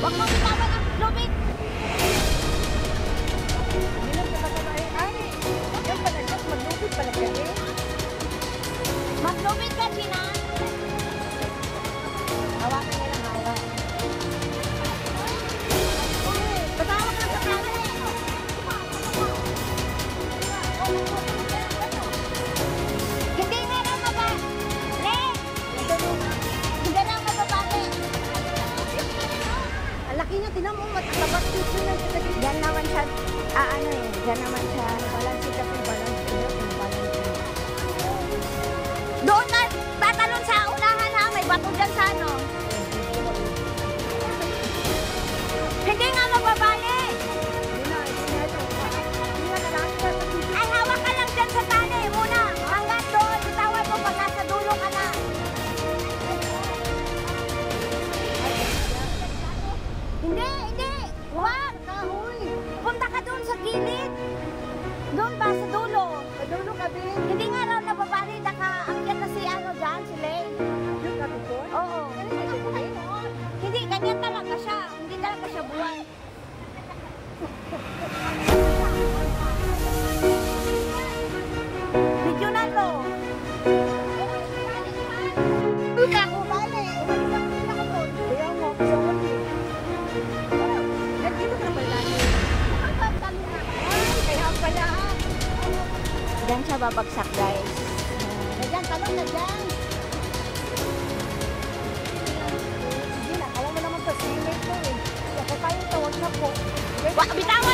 Huwag mong bitawan ang lubid. Minum ka ba ay? Yan pala siya, maglupit pala siya eh. Maglubid ka, Gina. Hawakan niya lang hawak. Patawag ka sa camera. Hindi nga lang mababa. Hindi lang mababali. Ang laki niya, tinan mo, matatabat dito na siya. Diyan naman siya, ano eh, diyan naman siya. Balance ka po, balance ka. Doon na, tatalon sa unahan ha, may bato dyan sa ano. Hindi nga mababali. Ay, hawak ka lang dyan sa tali muna. Hanggang doon, bitawan mo pag nasa dulo ka na. Hindi. Huwag. Punta ka doon sa gilid. Doon ba sa dulo? Dulo ka din. Hindi nga raw nababali, nakaakyat na si ano dyan, si Lay. Yung kapitol? Oo. Hindi, ganyan talaga siya. Hindi talaga siya buwan. Video na to. Ako bali. Umalis ako doon. Kaya mo, gusto ko din. Nandito ka na pala natin. Ay, kaya pala. Diyan siya babagsak, guys. Nandiyan, talong na dyan. Sige na, alam mo naman to, simate ko eh. Ako tayong tawag na po. Bitawan